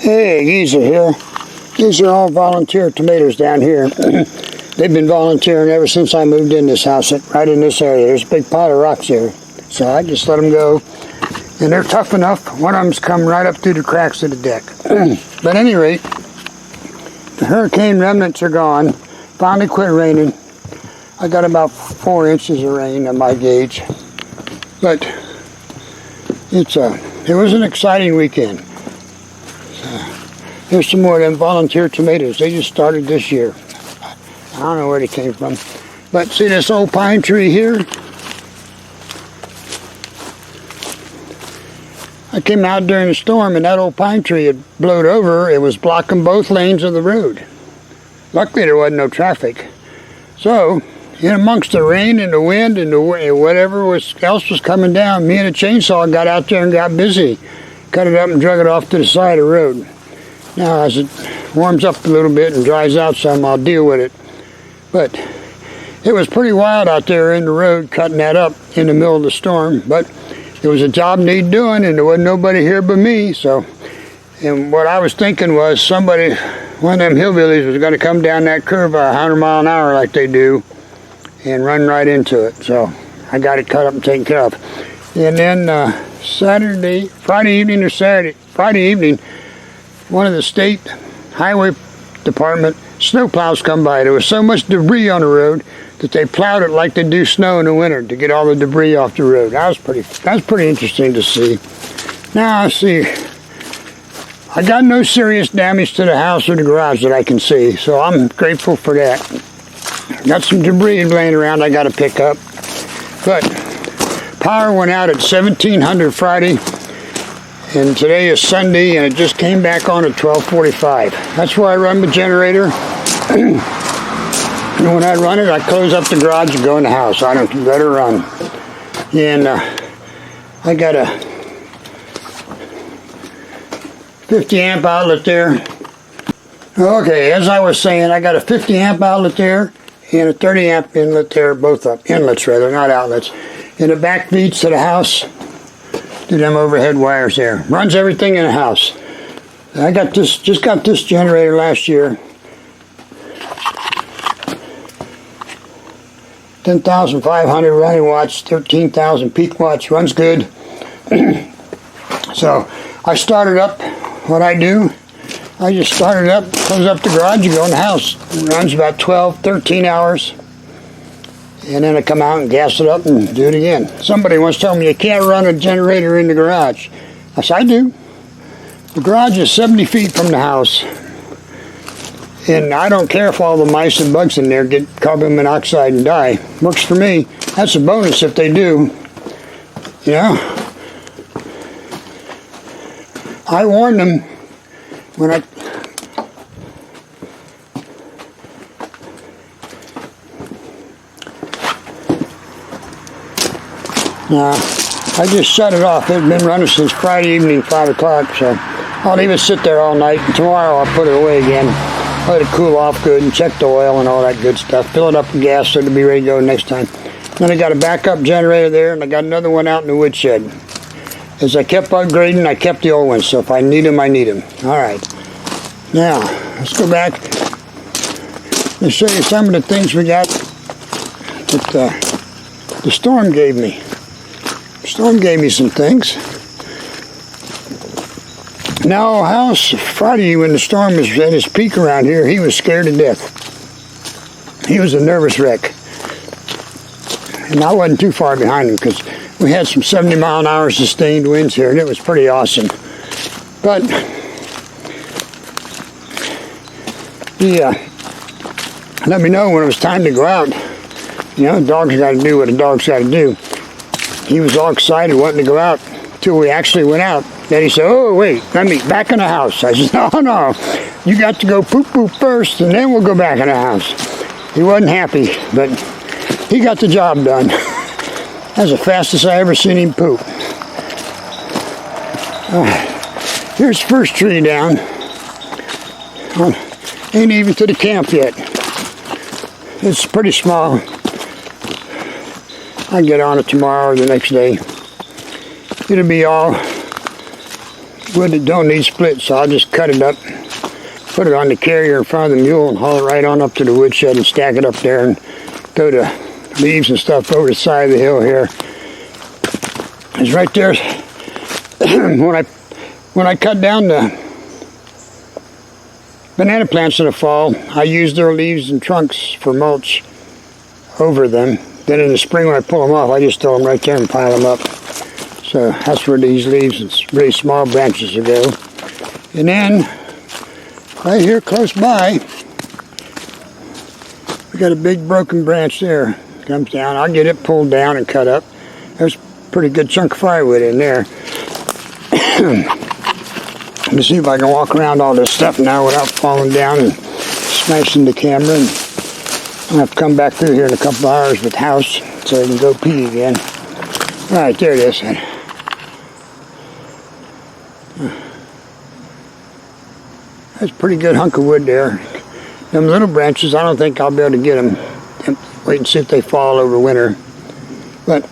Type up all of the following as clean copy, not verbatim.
Hey, Geezer here. These are all volunteer tomatoes down here. They've been volunteering ever since I moved in this house, right in this area. There's a big pile of rocks here. So I just let them go. And they're tough enough. One of them's come right up through the cracks of the deck. But at any rate, the hurricane remnants are gone. Finally quit raining. I got about 4 inches of rain on my gauge. But it was an exciting weekend. Here's some more of them volunteer tomatoes. They just started this year. I don't know where they came from. But see this old pine tree here? I came out during the storm and that old pine tree had blowed over. It was blocking both lanes of the road. Luckily there wasn't no traffic. So, in amongst the rain and the wind and whatever else was coming down, me and a chainsaw got out there and got busy. Cut it up and drug it off to the side of the road. Now as it warms up a little bit and dries out some, I'll deal with it. But it was pretty wild out there in the road cutting that up in the middle of the storm. But it was a job need doing and there wasn't nobody here but me. So, and what I was thinking was one of them hillbillies was going to come down that curve at 100 miles an hour like they do and run right into it. So I got it cut up and taken care of. And then Friday evening, one of the state highway department snowplows come by. There was so much debris on the road that they plowed it like they do snow in the winter to get all the debris off the road. That was pretty interesting to see. Now I see, I got no serious damage to the house or the garage that I can see, so I'm grateful for that. Got some debris laying around I got to pick up, but power went out at 1700 Friday. And today is Sunday, and it just came back on at 12:45. That's where I run the generator. And when I run it, I close up the garage and go in the house. I don't let it run. And I got a 50 amp outlet there. Okay, as I was saying, I got a 50 amp outlet there and a 30 amp inlet there, both up. Inlets rather, not outlets. And the back feeds to the house. To them overhead wires there. Runs everything in the house. I just got this generator last year. 10,500 running watts, 13,000 peak watts. Runs good. So I started up what I do. I just started up, close up the garage, and go in the house. It runs about 12, 13 hours. And then I come out and gas it up and do it again. Somebody once told me you can't run a generator in the garage. I said, I do. The garage is 70 feet from the house. And I don't care if all the mice and bugs in there get carbon monoxide and die. Works for me. That's a bonus if they do. You know? I warned them when I... I just shut it off. It's been running since Friday evening, 5 o'clock, so I'll leave it sit there all night. And tomorrow I'll put it away again. Let it cool off good and check the oil and all that good stuff. Fill it up with gas so it'll be ready to go next time. Then I got a backup generator there, and I got another one out in the woodshed. As I kept upgrading, I kept the old ones, so if I need them, I need them. All right. Now, let's go back. Let's show you some of the things we got that the storm gave me. The storm gave me some things. Now, house Friday when the storm was at its peak around here, he was scared to death. He was a nervous wreck. And I wasn't too far behind him because we had some 70 mile an hour sustained winds here and it was pretty awesome. But he let me know when it was time to go out. You know, dogs got to do what a dog's got to do. He was all excited wanting to go out until we actually went out. Then he said, oh, wait, let me back in the house. I said, no, you got to go poop first, and then we'll go back in the house. He wasn't happy, but he got the job done. That's the fastest I ever seen him poop. Here's the first tree down. Ain't even to the camp yet. It's pretty small. I'll get on it tomorrow or the next day. It'll be all wood that don't need split, so I'll just cut it up, put it on the carrier in front of the mule and haul it right on up to the woodshed and stack it up there and go to leaves and stuff over the side of the hill here. It's right there. when I cut down the banana plants in the fall, I use their leaves and trunks for mulch over them. Then in the spring when I pull them off, I just throw them right there and pile them up. So that's where these leaves and really small branches will go. And then right here close by, we got a big broken branch there. Comes down. I'll get it pulled down and cut up. There's a pretty good chunk of firewood in there. Let me see if I can walk around all this stuff now without falling down and smashing the camera. And I'll have to come back through here in a couple hours with the house so I can go pee again. All right, there it is. That's a pretty good hunk of wood there. Them little branches, I don't think I'll be able to get them. Wait and see if they fall over winter. But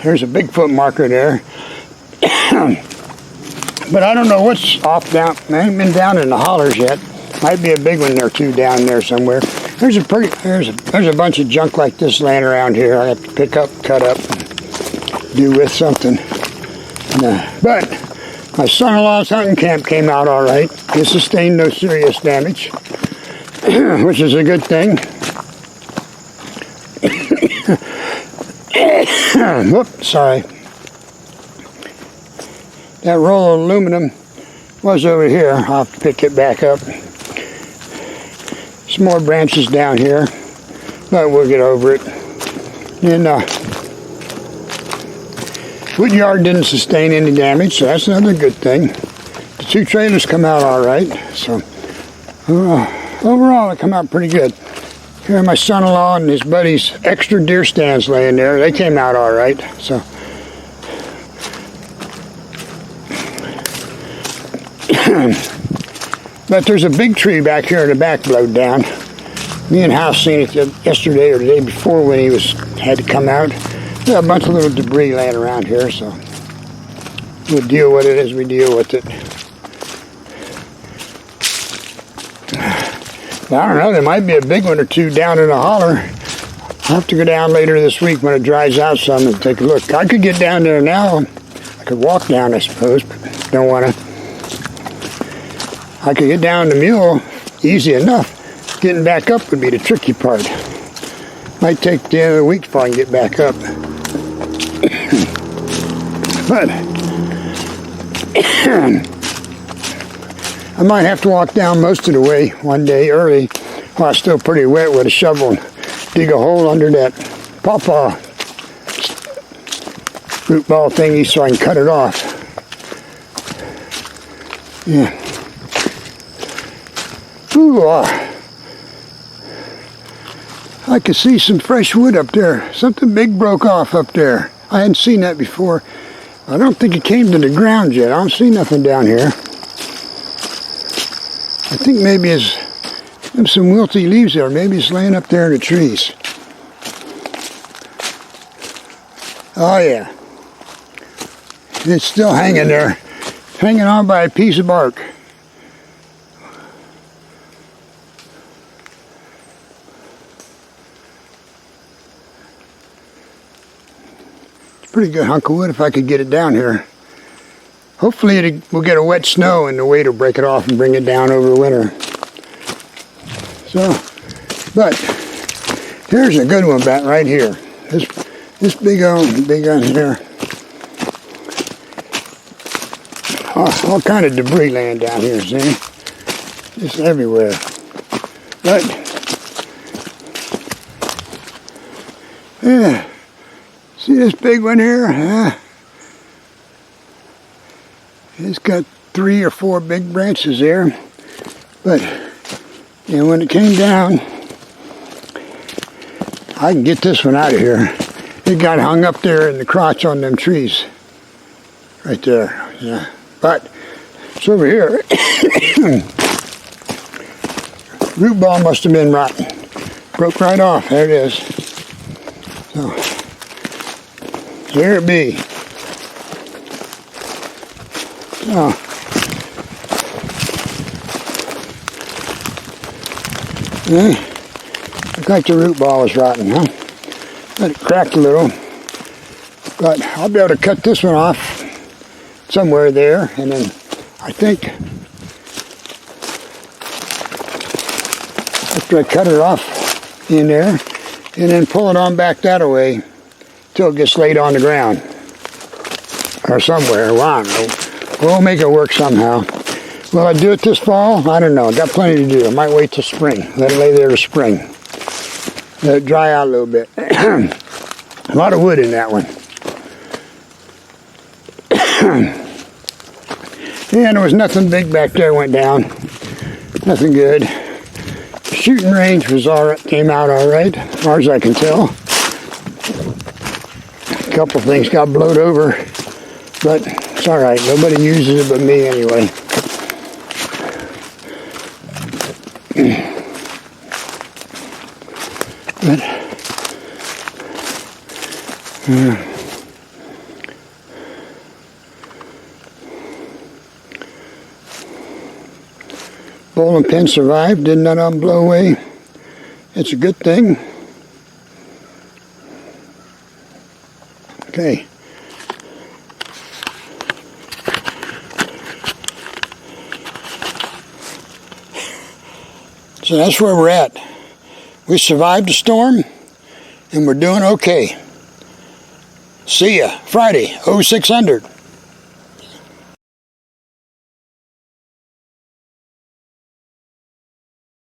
there's a Bigfoot marker there. But I don't know what's off down. I haven't been down in the hollers yet. Might be a big one or two down there somewhere. There's a bunch of junk like this laying around here. I have to pick up, cut up, and do with something. But my son-in-law's hunting camp came out all right. He sustained no serious damage, which is a good thing. Whoops, sorry. That roll of aluminum was over here. I'll have to pick it back up. Some more branches down here, but we'll get over it. And wood yard didn't sustain any damage, so that's another good thing. The two trailers come out all right, so overall it come out pretty good. Here are my son-in-law and his buddy's extra deer stands laying there. They came out all right, so. But there's a big tree back here in the back blowed down. Me and Hal seen it yesterday or the day before when he had to come out. There's a bunch of little debris laying around here, so we'll deal with it as we deal with it. I don't know, there might be a big one or two down in the holler. I'll have to go down later this week when it dries out some and take a look. I could get down there now. I could walk down, I suppose, but don't want to. I could get down the mule easy enough. Getting back up would be the tricky part. Might take the end of the week before I can get back up. But I might have to walk down most of the way one day early while it's still pretty wet with a shovel and dig a hole under that pawpaw root ball thingy so I can cut it off. Yeah. Ooh, I could see some fresh wood up there. Something big broke off up there. I hadn't seen that before. I don't think it came to the ground yet. I don't see nothing down here. I think maybe there's some wilty leaves there. Maybe it's laying up there in the trees. Oh yeah. It's still hanging there. Hanging on by a piece of bark. Pretty good hunk of wood if I could get it down here. Hopefully we'll get a wet snow and the weight will break it off and bring it down over the winter. So, but here's a good one back right here. This big one here. All kind of debris laying down here, see? Just everywhere. But yeah. See this big one here? It's got 3 or 4 big branches there. But when it came down, I can get this one out of here. It got hung up there in the crotch on them trees. Right there. Yeah. But it's over here. Root ball must have been rotten. Broke right off. There it is. So. There it be. Oh. Looks like the root ball is rotten, huh? Let it crack a little. But I'll be able to cut this one off somewhere there, and then I think after I cut it off in there, and then pull it on back that way till it gets laid on the ground or somewhere. Well, I don't know. We'll make it work somehow. Will I do it this fall? I don't know. Got plenty to do. I might wait till spring. Let it lay there to spring. Let it dry out a little bit. A lot of wood in that one. And there was nothing big back there went down. Nothing good. Shooting range was alright, came out alright, as far as I can tell. A couple things got blowed over, but it's alright. Nobody uses it but me anyway. But, bowling pin survived, did none of them blow away. It's a good thing. Okay. So that's where we're at. We survived the storm, and we're doing okay. See ya Friday, 0600.